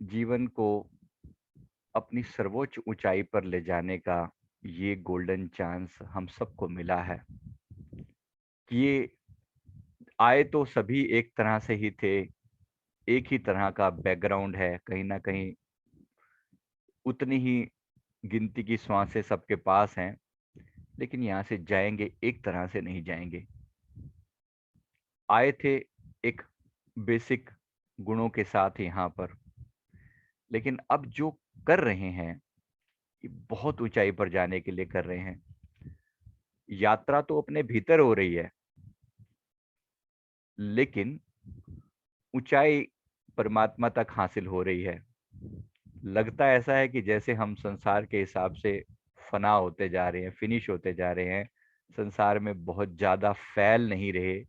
जीवन को अपनी सर्वोच्च ऊंचाई पर ले जाने का ये गोल्डन चांस हम सबको मिला है कि ये आए तो सभी एक तरह से ही थे। एक ही तरह का बैकग्राउंड है, कहीं ना कहीं उतनी ही गिनती की सांसें सबके पास हैं, लेकिन यहाँ से जाएंगे एक तरह से नहीं जाएंगे। आए थे एक बेसिक गुणों के साथ यहाँ पर, लेकिन अब जो कर रहे हैं ये बहुत ऊंचाई पर जाने के लिए कर रहे हैं। यात्रा तो अपने भीतर हो रही है, लेकिन ऊंचाई परमात्मा तक हासिल हो रही है। लगता ऐसा है कि जैसे हम संसार के हिसाब से फना होते जा रहे हैं, फिनिश होते जा रहे हैं, संसार में बहुत ज्यादा फैल नहीं रहे,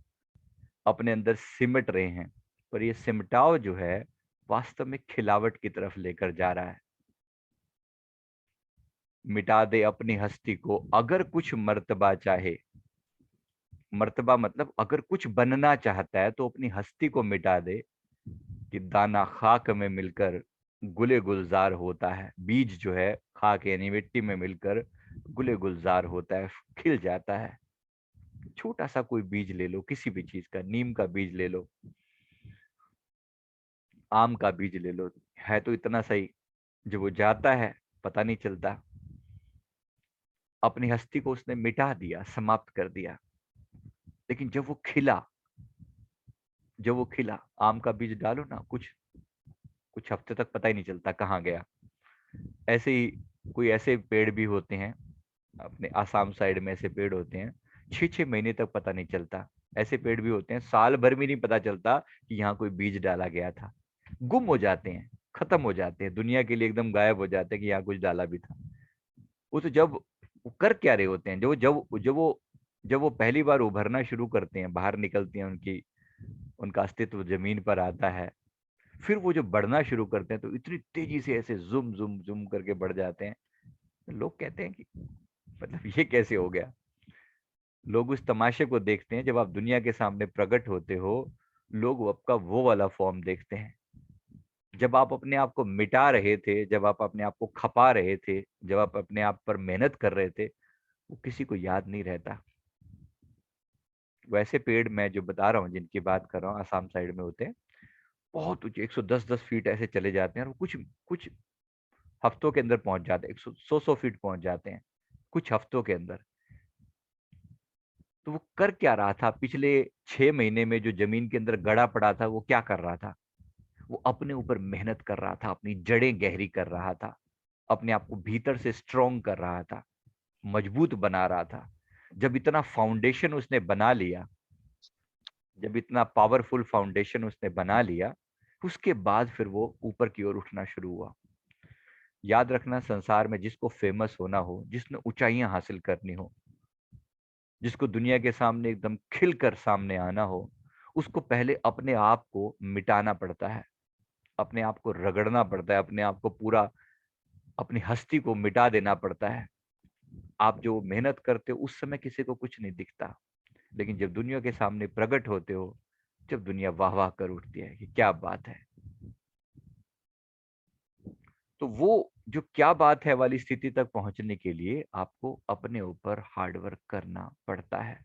अपने अंदर सिमट रहे हैं। पर ये सिमटाव जो है वास्तव में खिलावट की तरफ लेकर जा रहा है। मिटा दे अपनी हस्ती को अगर कुछ मर्तबा चाहे। मर्तबा मतलब अगर कुछ बनना चाहता है तो अपनी हस्ती को मिटा दे, कि दाना खाक में मिलकर गुले गुलजार होता है। बीज जो है खाक यानी मिट्टी में मिलकर गुले गुलजार होता है, खिल जाता है। छोटा सा कोई बीज ले लो, किसी भी चीज का, नीम का बीज ले लो, आम का बीज ले लो, है तो इतना सही। जब वो जाता है पता नहीं चलता। अपनी हस्ती को उसने मिटा दिया, समाप्त कर दिया। लेकिन जब वो खिला, आम का बीज डालो ना, कुछ कुछ हफ्ते तक पता ही नहीं चलता कहाँ गया। ऐसे ही कोई ऐसे पेड़ भी होते हैं, अपने आसाम साइड में ऐसे पेड़ होते हैं, 6 6 महीने तक पता नहीं चलता। ऐसे पेड़ भी होते हैं, साल भर भी नहीं पता चलता कि यहाँ कोई बीज डाला गया था। गुम हो जाते हैं, खत्म हो जाते हैं, दुनिया के लिए एकदम गायब हो जाते हैं कि यहाँ कुछ डाला भी था। वो तो जब वो कर क्या रहे होते हैं, जब वो पहली बार उभरना शुरू करते हैं, बाहर निकलती हैं, उनका अस्तित्व जमीन पर आता है। फिर वो जो बढ़ना शुरू करते हैं तो इतनी तेजी से ऐसे जुम जुम जुम करके बढ़ जाते हैं। लोग कहते हैं कि मतलब ये कैसे हो गया। लोग उस तमाशे को देखते हैं, जब आप दुनिया के सामने प्रकट होते हो, लोग आपका वो वाला फॉर्म देखते हैं। जब आप अपने आप को मिटा रहे थे, जब आप अपने आप को खपा रहे थे, जब आप अपने आप पर मेहनत कर रहे थे, वो किसी को याद नहीं रहता। वैसे पेड़ मैं जो बता रहा हूँ, जिनकी बात कर रहा हूँ, आसाम साइड में होते हैं, बहुत ऊंचे 110 10 फीट ऐसे चले जाते हैं, और कुछ कुछ हफ्तों के अंदर पहुंच जाते हैं, 100 100 100 फीट पहुंच जाते हैं कुछ हफ्तों के अंदर। तो वो कर क्या रहा था पिछले 6 महीने में, जो जमीन के अंदर गड़ा पड़ा था, वो क्या कर रहा था? वो अपने ऊपर मेहनत कर रहा था, अपनी जड़ें गहरी कर रहा था, अपने आप को भीतर से स्ट्रोंग कर रहा था, मजबूत बना रहा था। जब इतना फाउंडेशन उसने बना लिया, जब इतना पावरफुल फाउंडेशन उसने बना लिया, उसके बाद फिर वो ऊपर की ओर उठना शुरू हुआ। याद रखना, संसार में जिसको फेमस होना हो, जिसने ऊंचाइयां हासिल करनी हो, जिसको दुनिया के सामने एकदम खिलकर सामने आना हो, उसको पहले अपने आप को मिटाना पड़ता है, अपने आप को रगड़ना पड़ता है, अपने आप को पूरा, अपनी हस्ती को मिटा देना पड़ता है। आप जो मेहनत करते हो उस समय किसी को कुछ नहीं दिखता, लेकिन जब दुनिया के सामने प्रकट होते हो, जब दुनिया वाह वाह कर उठती है कि क्या बात है, तो वो जो क्या बात है वाली स्थिति तक पहुंचने के लिए आपको अपने ऊपर हार्डवर्क करना पड़ता है।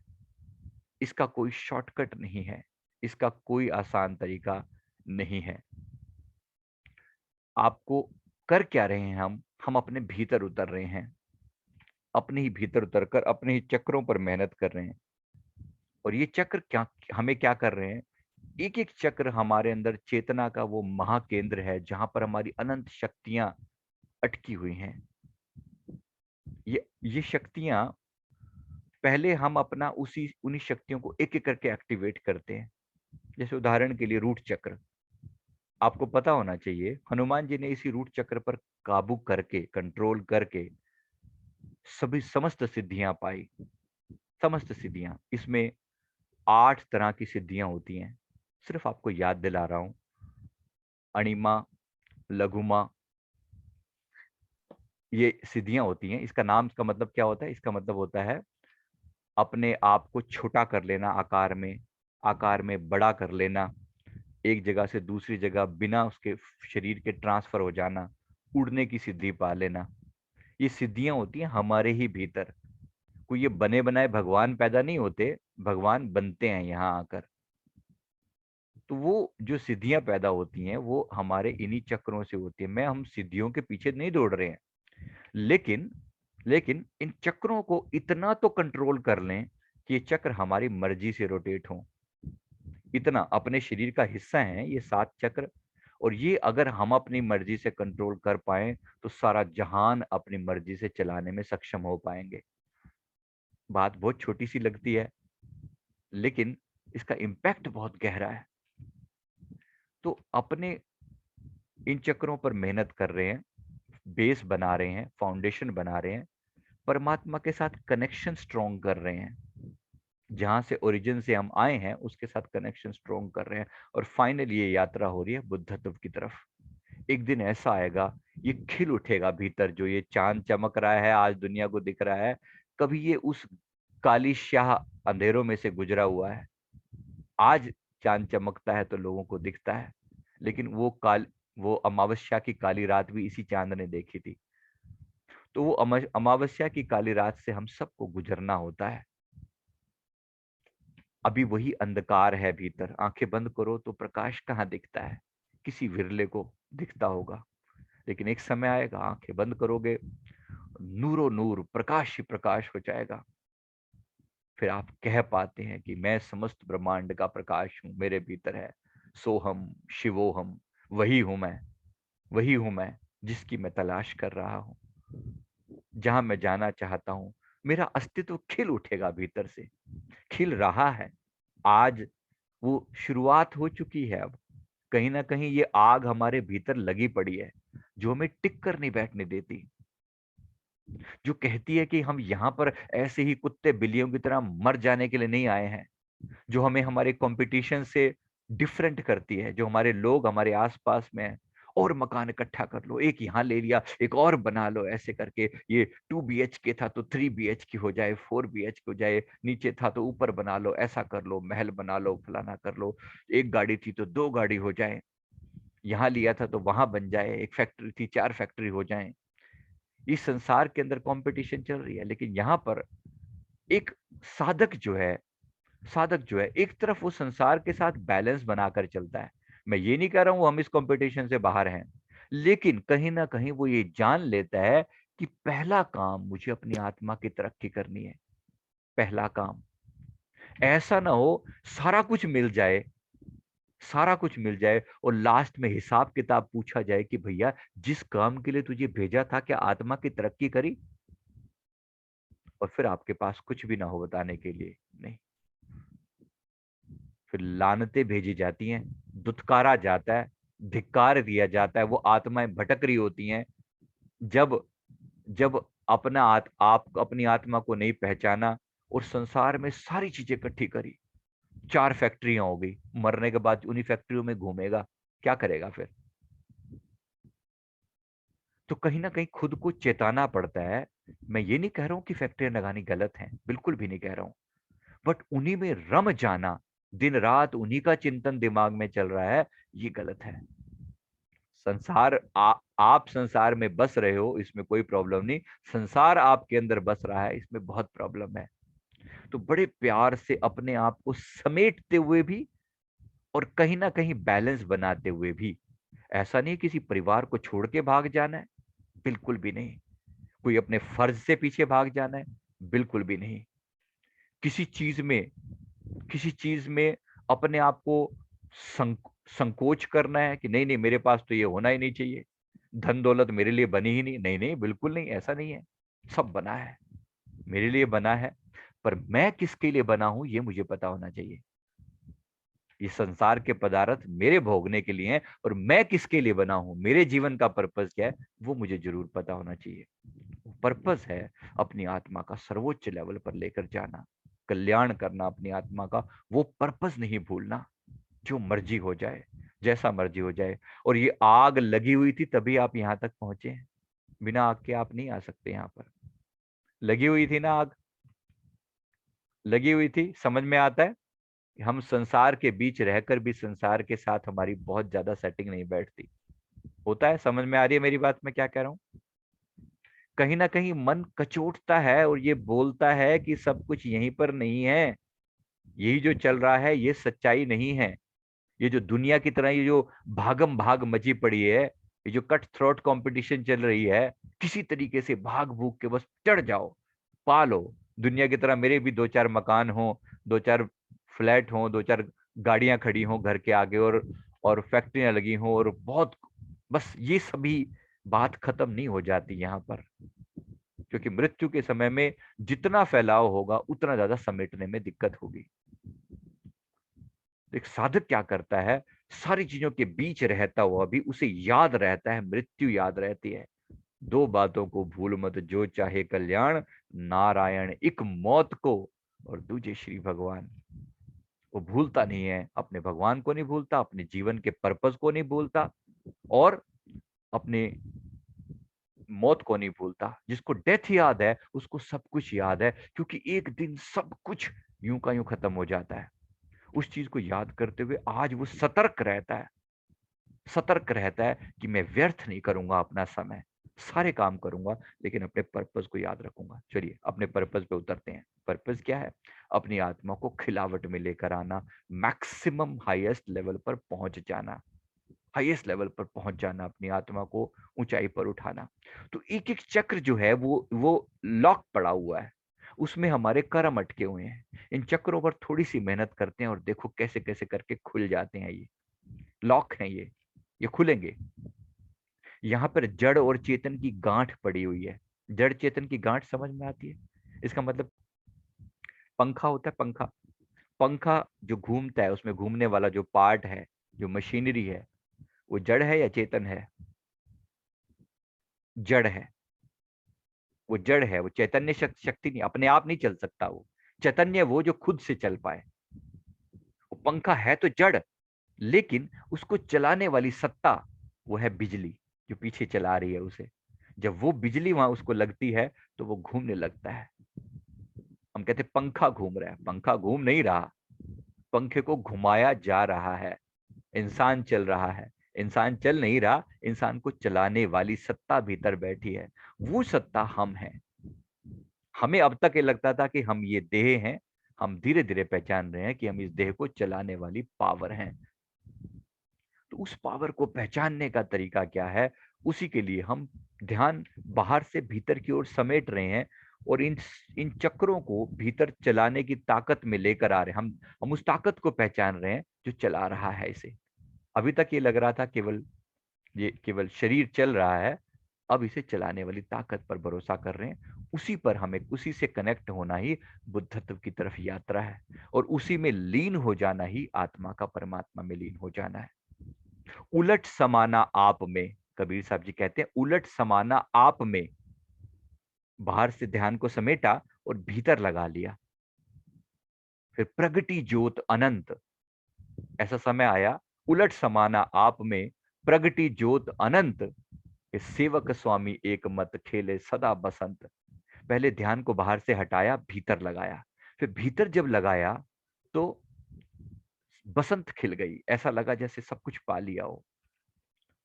इसका कोई शॉर्टकट नहीं है, इसका कोई आसान तरीका नहीं है। आपको कर क्या रहे हैं हम अपने भीतर उतर रहे हैं, अपने ही भीतर उतरकर अपने ही चक्रों पर मेहनत कर रहे हैं। और ये चक्र क्या हमें क्या कर रहे हैं? एक एक चक्र हमारे अंदर चेतना का वो महाकेंद्र है, जहां पर हमारी अनंत शक्तियां अटकी हुई हैं। ये शक्तियां, पहले हम अपना उसी उन्हीं शक्तियों को एक एक करके एक्टिवेट करते हैं। जैसे उदाहरण के लिए रूट चक्र, आपको पता होना चाहिए, हनुमान जी ने इसी रूट चक्र पर काबू करके, कंट्रोल करके सभी समस्त सिद्धियां पाई। समस्त सिद्धियां, इसमें 8 तरह की सिद्धियां होती हैं। सिर्फ आपको याद दिला रहा हूं। अणिमा, लघुमा, ये सिद्धियां होती हैं। इसका नाम का मतलब क्या होता है? इसका मतलब होता है अपने आप को छोटा कर लेना, आकार में बड़ा कर लेना, एक जगह से दूसरी जगह बिना उसके शरीर के ट्रांसफर हो जाना, उड़ने की सिद्धि पा लेना, ये सिद्धियां होती हैं हमारे ही भीतर। कोई ये बने बनाए भगवान पैदा नहीं होते, भगवान बनते हैं यहाँ आकर। तो वो जो सिद्धियां पैदा होती हैं वो हमारे इन्हीं चक्रों से होती है। मैं हम सिद्धियों के पीछे नहीं दौड़ रहे हैं, लेकिन लेकिन इन चक्रों को इतना तो कंट्रोल कर लें कि ये चक्र हमारी मर्जी से रोटेट हों। इतना अपने शरीर का हिस्सा है ये 7 चक्र, और ये अगर हम अपनी मर्जी से कंट्रोल कर पाए तो सारा जहान अपनी मर्जी से चलाने में सक्षम हो पाएंगे। बात बहुत छोटी सी लगती है, लेकिन इसका इम्पैक्ट बहुत गहरा है। तो अपने इन चक्रों पर मेहनत कर रहे हैं, बेस बना रहे हैं, फाउंडेशन बना रहे हैं, परमात्मा के साथ कनेक्शन स्ट्रॉन्ग कर रहे हैं, जहां से ओरिजिन से हम आए हैं उसके साथ कनेक्शन स्ट्रॉन्ग कर रहे हैं। और फाइनली ये यात्रा हो रही है बुद्धत्व की तरफ। एक दिन ऐसा आएगा, ये खिल उठेगा भीतर, जो ये चांद चमक रहा है आज दुनिया को दिख रहा है, कभी ये उस काली स्याह अंधेरों में से गुजरा हुआ है। आज चांद चमकता है तो लोगों को दिखता है, लेकिन वो अमावस्या की काली रात भी इसी चांद ने देखी थी। तो वो अमावस्या की काली रात से हम सबको गुजरना होता है। अभी वही अंधकार है भीतर, आंखें बंद करो तो प्रकाश कहाँ दिखता है, किसी विरले को दिखता होगा। लेकिन एक समय आएगा, आंखें बंद करोगे, नूरो नूर, प्रकाश ही प्रकाश हो जाएगा। फिर आप कह पाते हैं कि मैं समस्त ब्रह्मांड का प्रकाश हूं, मेरे भीतर है सोहम शिवोहम। वही हूं मैं, वही हूं मैं जिसकी मैं तलाश कर रहा हूं, जहां मैं जाना चाहता हूं। मेरा अस्तित्व खिल उठेगा भीतर से, खिल रहा है। आज वो शुरुआत हो चुकी है। अब कहीं ना कहीं ये आग हमारे भीतर लगी पड़ी है, जो हमें टिक कर नहीं बैठने देती, जो कहती है कि हम यहाँ पर ऐसे ही कुत्ते बिल्लियों की तरह मर जाने के लिए नहीं आए हैं, जो हमें हमारे कंपटीशन से डिफरेंट करती है, जो हमारे लोग हमारे आसपास में हैं। और मकान इकट्ठा कर लो, एक यहाँ ले लिया एक और बना लो, ऐसे करके ये 2 BHK था तो 3 BHK हो जाए, 4 BHK हो जाए, नीचे था तो ऊपर बना लो, ऐसा कर लो, महल बना लो, फलाना कर लो। एक गाड़ी थी तो 2 गाड़ी हो जाए, यहाँ लिया था तो वहां बन जाए, एक फैक्ट्री थी 4 फैक्ट्री हो जाए। इस संसार के अंदर कंपटीशन चल रही है, लेकिन यहाँ पर एक साधक जो है साधक जो है एक तरफ वो संसार के साथ बैलेंस बनाकर चलता है। मैं ये नहीं कह रहा हूं हम इस कंपटीशन से बाहर हैं, लेकिन कहीं ना कहीं वो ये जान लेता है कि पहला काम मुझे अपनी आत्मा की तरक्की करनी है। पहला काम, ऐसा ना हो सारा कुछ मिल जाए, सारा कुछ मिल जाए और लास्ट में हिसाब किताब पूछा जाए कि भैया जिस काम के लिए तुझे भेजा था क्या आत्मा की तरक्की करी, और फिर आपके पास कुछ भी ना हो बताने के लिए। नहीं, फिर लानतें भेजी जाती हैं, दुत्कारा जाता है, धिक्कार दिया जाता है, वो आत्माएं भटक रही होती हैं। जब जब आप अपनी आत्मा को नहीं पहचाना और संसार में सारी चीजें इकट्ठी करी, 4 फैक्ट्रियां हो गई, मरने के बाद उन्हीं फैक्ट्रियों में घूमेगा, क्या करेगा फिर? तो कहीं ना कहीं खुद को चेताना पड़ता है। मैं ये नहीं कह रहा हूं कि फैक्ट्रियां लगानी गलत है, बिल्कुल भी नहीं कह रहा हूं, बट उन्हीं में रम जाना, दिन रात उन्हीं का चिंतन दिमाग में चल रहा है, ये गलत है। आप संसार में बस रहे हो, इसमें कोई प्रॉब्लम नहीं। संसार आपके अंदर बस रहा है, इसमें बहुत प्रॉब्लम है। तो बड़े प्यार से अपने आप को समेटते हुए भी और कहीं ना कहीं बैलेंस बनाते हुए भी, ऐसा नहीं किसी परिवार को छोड़ के भाग जाना है, बिल्कुल भी नहीं। कोई अपने फर्ज से पीछे भाग जाना है, बिल्कुल भी नहीं। किसी चीज में किसी चीज में अपने आप को संकोच करना है कि नहीं नहीं मेरे पास तो ये होना ही नहीं चाहिए, धन दौलत मेरे लिए बनी ही नहीं, नहीं नहीं बिल्कुल नहीं, ऐसा नहीं है। सब बना है, मेरे लिए बना है, पर मैं किसके लिए बना हूं ये मुझे पता होना चाहिए। ये संसार के पदार्थ मेरे भोगने के लिए हैं, और मैं किसके लिए बना हूं, मेरे जीवन का पर्पस क्या है, वो मुझे जरूर पता होना चाहिए। पर्पस है अपनी आत्मा का सर्वोच्च लेवल पर लेकर जाना, कल्याण करना अपनी आत्मा का, वो पर्पस नहीं भूलना। जो मर्जी हो जाए, जैसा मर्जी हो जाए। और ये आग लगी हुई थी तभी आप यहां तक पहुंचे हैं, बिना आग के आप नहीं आ सकते यहां पर। लगी हुई थी ना आग, लगी हुई थी, समझ में आता है? हम संसार के बीच रहकर भी संसार के साथ हमारी बहुत ज्यादा सेटिंग नहीं बैठती। होता है? समझ में आ रही है मेरी बात, मैं क्या कह रहा हूँ? कहीं ना कहीं मन कचोटता है और ये बोलता है कि सब कुछ यहीं पर नहीं है, यही जो चल रहा है ये सच्चाई नहीं है। ये जो दुनिया की तरह ये जो भागम भाग मची पड़ी है, ये जो कट थ्रोट कंपटीशन चल रही है, किसी तरीके से भाग भूग के बस चढ़ जाओ, पा लो। दुनिया की तरह मेरे भी दो चार मकान हो, दो चार फ्लैट हो, दो चार गाड़ियां खड़ी हो घर के आगे, और फैक्ट्रियां लगी हो, और बहुत, बस ये सभी बात खत्म नहीं हो जाती यहाँ पर। क्योंकि मृत्यु के समय में जितना फैलाव होगा उतना ज्यादा समेटने में दिक्कत होगी। एक साधक क्या करता है, सारी चीजों के बीच रहता हुआ भी उसे याद रहता है, मृत्यु याद रहती है। दो बातों को भूल मत, जो चाहे कल्याण, नारायण एक मौत को, और दूजे श्री भगवान। वो भूलता नहीं है, अपने भगवान को नहीं भूलता, अपने जीवन के पर्पस को नहीं भूलता, और अपने मौत को नहीं भूलता। जिसको डेथ याद है उसको सब कुछ याद है, क्योंकि एक दिन सब कुछ यूं का यूं खत्म हो जाता है। उस चीज को याद करते हुए आज वो सतर्क रहता है, सतर्क रहता है कि मैं व्यर्थ नहीं करूंगा अपना समय, सारे काम करूंगा लेकिन अपने पर्पस को याद रखूंगा। चलिए अपने पर्पस पे उतरते हैं। पर्पस क्या है? अपनी आत्मा को खिलावट में लेकर आना, मैक्सिमम हाईएस्ट लेवल पर पहुंच जाना, हाईएस्ट लेवल पर पहुंच जाना, अपनी आत्मा को ऊंचाई पर उठाना। तो एक एक चक्र जो है वो लॉक पड़ा हुआ है, उसमें हमारे कर्म अटके हुए हैं। इन चक्रों पर थोड़ी सी मेहनत करते हैं और देखो कैसे कैसे करके खुल जाते हैं। ये लॉक हैं, ये खुलेंगे। यहाँ पर जड़ और चेतन की गांठ पड़ी हुई है। जड़ चेतन की गांठ समझ में आती है? इसका मतलब पंखा होता है, पंखा। पंखा जो घूमता है, उसमें घूमने वाला जो पार्ट है, जो मशीनरी है, वो जड़ है या चेतन है? जड़ है। वो जड़ है, वो चैतन्य शक्ति नहीं, अपने आप नहीं चल सकता वो। चैतन्य वो जो खुद से चल पाए। वो पंखा है तो जड़, लेकिन उसको चलाने वाली सत्ता वो है बिजली, जो पीछे चला रही है उसे। जब वो बिजली वहां उसको लगती है तो वो घूमने लगता है। हम कहते हैं पंखा घूम रहा है, पंखा घूम नहीं रहा, पंखे को घुमाया जा रहा है। इंसान चल रहा है, इंसान चल नहीं रहा, इंसान को चलाने वाली सत्ता भीतर बैठी है। वो सत्ता हम हैं। हमें अब तक ये लगता था कि हम ये देह हैं, हम धीरे धीरे पहचान रहे हैं कि हम इस देह को चलाने वाली पावर हैं। तो उस पावर को पहचानने का तरीका क्या है? उसी के लिए हम ध्यान बाहर से भीतर की ओर समेट रहे हैं, और इन इन चक्रों को भीतर चलाने की ताकत में लेकर आ रहे हैं। हम उस ताकत को पहचान रहे हैं जो चला रहा है इसे। अभी तक ये लग रहा था केवल ये केवल शरीर चल रहा है, अब इसे चलाने वाली ताकत पर भरोसा कर रहे हैं। उसी पर हमें, उसी से कनेक्ट होना ही बुद्धत्व की तरफ यात्रा है, और उसी में लीन हो जाना ही आत्मा का परमात्मा में लीन हो जाना है। उलट समाना आप में, कबीर साहब जी कहते हैं, उलट समाना आप में। बाहर से ध्यान को समेटा और भीतर लगा लिया। फिर प्रगति ज्योत अनंत, ऐसा समय आया, उलट समाना आप में, प्रगति ज्योत अनंत, कि सेवक स्वामी एक मत खेले सदा बसंत। पहले ध्यान को बाहर से हटाया, भीतर लगाया। फिर भीतर जब लगाया तो बसंत खिल गई, ऐसा लगा जैसे सब कुछ पा लिया हो।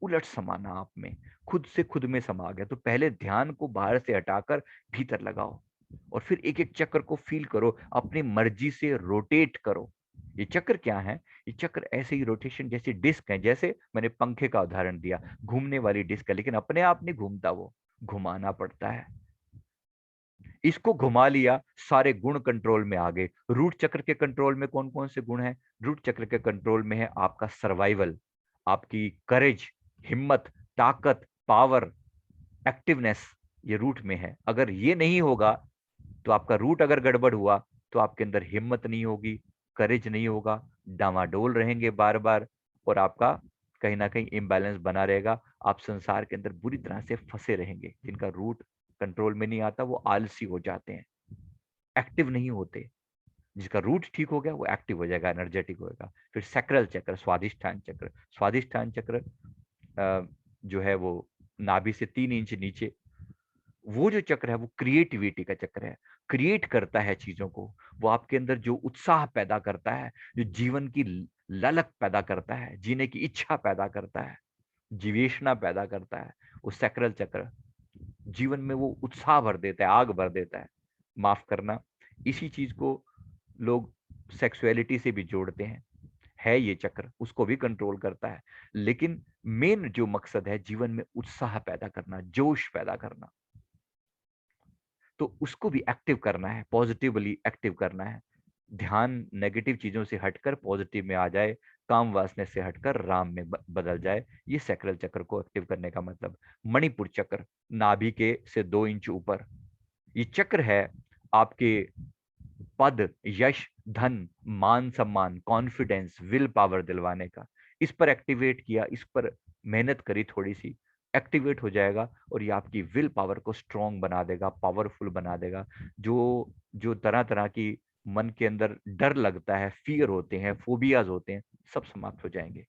उलट समाना आप में, खुद से खुद में समा गया। तो पहले ध्यान को बाहर से हटाकर भीतर लगाओ, और फिर एक एक चक्र को फील करो, अपनी मर्जी से रोटेट करो। ये चक्र क्या है? ये चक्र ऐसे ही रोटेशन जैसे डिस्क है, जैसे मैंने पंखे का उदाहरण दिया, घूमने वाली डिस्क है, लेकिन अपने आप नहीं घूमता, वो घुमाना पड़ता है। इसको घुमा लिया, सारे गुण कंट्रोल में आ गए। रूट चक्र के कंट्रोल में कौन कौन से गुण हैं? रूट चक्र के कंट्रोल में है आपका सर्वाइवल, आपकी करेज, हिम्मत, ताकत, पावर, एक्टिवनेस। ये रूट में है। अगर ये नहीं होगा तो आपका रूट अगर गड़बड़ हुआ तो आपके अंदर हिम्मत नहीं होगी, करेज नहीं होगा, डामाडोल रहेंगे बार बार, और आपका कहीं ना कहीं इम्बैलेंस बना रहेगा। आप संसार के अंदर बुरी तरह से फंसे रहेंगे। जिनका रूट कंट्रोल में नहीं आता वो आलसी हो जाते हैं, एक्टिव नहीं होते। जिसका रूट ठीक हो गया वो एक्टिव हो जाएगा, एनर्जेटिक होएगा। फिर सैक्रल चक्र, स्वादिष्ठान चक्र। स्वादिष्ठान चक्र जो है वो नाभि से 3 इंच नीचे, वो जो चक्र है वो क्रिएटिविटी का चक्र है। क्रिएट करता है चीजों को, वो आपके अंदर जो उत्साह पैदा करता है, जो जीवन की ललक पैदा करता है, जीने की इच्छा पैदा करता है, जीवेशना पैदा करता है, वो सैक्रल चक्र जीवन में वो उत्साह भर देता है, आग भर देता है। माफ करना, इसी चीज को लोग सेक्सुअलिटी से भी जोड़ते हैं। है ये चक्र, उसको भी कंट्रोल करता है, लेकिन मेन जो मकसद है जीवन में उत्साह पैदा करना, जोश पैदा करना, तो उसको भी एक्टिव करना है, पॉजिटिवली एक्टिव करना है। ध्यान नेगेटिव चीजों से हटकर पॉजिटिव में आ जाए, काम वासना से हटकर राम में बदल जाए। ये सैक्रल चक्र को एक्टिव करने का मतलब। मणिपुर चक्र, नाभि के से 2 इंच ऊपर, ये चक्र है आपके पद, यश, धन, मान सम्मान, कॉन्फिडेंस, विल पावर दिलवाने का। इस पर एक्टिवेट किया, इस पर मेहनत करी, थोड़ी सी एक्टिवेट हो जाएगा और ये आपकी विल पावर को स्ट्रांग बना देगा, पावरफुल बना देगा। जो जो तरह तरह की मन के अंदर डर लगता है, फियर होते हैं, फोबियाज होते हैं, सब समाप्त हो जाएंगे।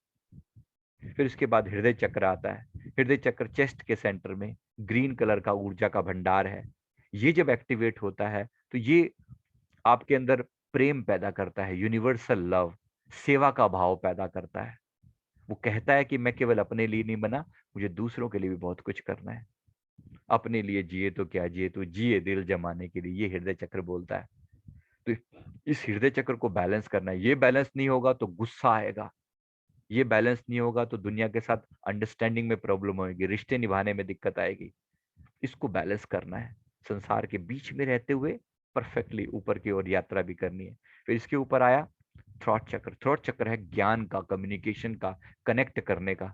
फिर इसके बाद हृदय चक्र आता है। हृदय चक्र चेस्ट के सेंटर में ग्रीन कलर का ऊर्जा का भंडार है। ये जब एक्टिवेट होता है तो ये आपके अंदर प्रेम पैदा करता है, यूनिवर्सल लव, सेवा का भाव पैदा करता है। वो कहता है कि मैं केवल अपने लिए नहीं बना, मुझे दूसरों के लिए भी बहुत कुछ करना है। अपने लिए जिए तो क्या जिए, तो जिए दिल जमाने के लिए, ये हृदय चक्र बोलता है। तो इस हृदय चक्र को बैलेंस करना है। ये बैलेंस नहीं होगा तो गुस्सा आएगा, ये बैलेंस नहीं होगा तो दुनिया के साथ अंडरस्टैंडिंग में प्रॉब्लम होगी, रिश्ते निभाने में दिक्कत आएगी। इसको बैलेंस करना है, संसार के बीच में रहते हुए परफेक्टली ऊपर की ओर यात्रा भी करनी है। फिर इसके ऊपर आया थ्रॉट चक्र। थ्रॉट चक्र है ज्ञान का, कम्युनिकेशन का, कनेक्ट करने का,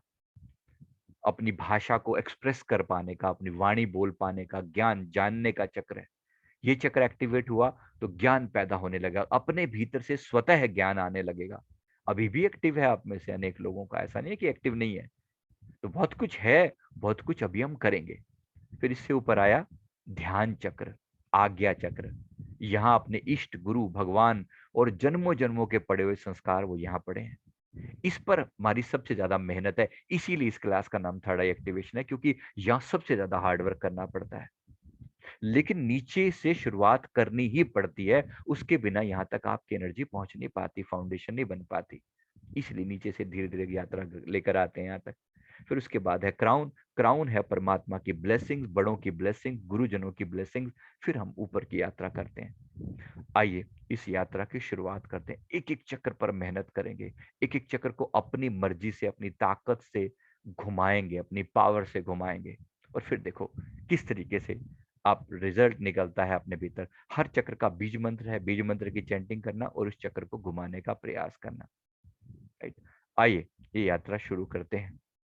अपनी भाषा को एक्सप्रेस कर पाने का, अपनी वाणी बोल पाने का, ज्ञान जानने का चक्र है। ये चक्र एक्टिवेट हुआ तो ज्ञान पैदा होने लगा, अपने भीतर से स्वतः ज्ञान आने लगेगा। अभी भी एक्टिव है आप में से अनेक लोगों का, ऐसा नहीं है कि एक्टिव नहीं है। तो बहुत कुछ है, बहुत कुछ अभी हम करेंगे। फिर इससे ऊपर आया ध्यान चक्र, आज्ञा चक्र। यहाँ अपने इष्ट गुरु भगवान और जन्मों जन्मों के पड़े हुए संस्कार वो यहाँ पड़े हैं। इस पर हमारी सबसे ज्यादा मेहनत है, इसीलिए इस क्लास का नाम थर्ड आई एक्टिवेशन है, क्योंकि यहाँ सबसे ज्यादा हार्डवर्क करना पड़ता है। लेकिन नीचे से शुरुआत करनी ही पड़ती है, उसके बिना यहाँ तक आपकी एनर्जी पहुंच नहीं पाती, फाउंडेशन नहीं बन पाती। इसलिए नीचे से धीरे धीरे यात्रा लेकर आते हैं यहाँ तक। फिर उसके बाद है क्राउन। क्राउन है परमात्मा की ब्लेसिंग्स, बड़ों की ब्लेसिंग, गुरुजनों की ब्लेसिंग। फिर हम ऊपर की यात्रा करते हैं। आइए इस यात्रा की शुरुआत करते हैं। एक एक चक्र पर मेहनत करेंगे, एक एक चक्र को अपनी मर्जी से, अपनी ताकत से घुमाएंगे, अपनी पावर से घुमाएंगे। और फिर देखो किस तरीके से आप रिजल्ट निकलता है अपने भीतर। हर चक्र का बीज मंत्र है, बीज मंत्र की चैंटिंग करना और उस चक्र को घुमाने का प्रयास करना। राइट, आइए ये यात्रा शुरू करते हैं।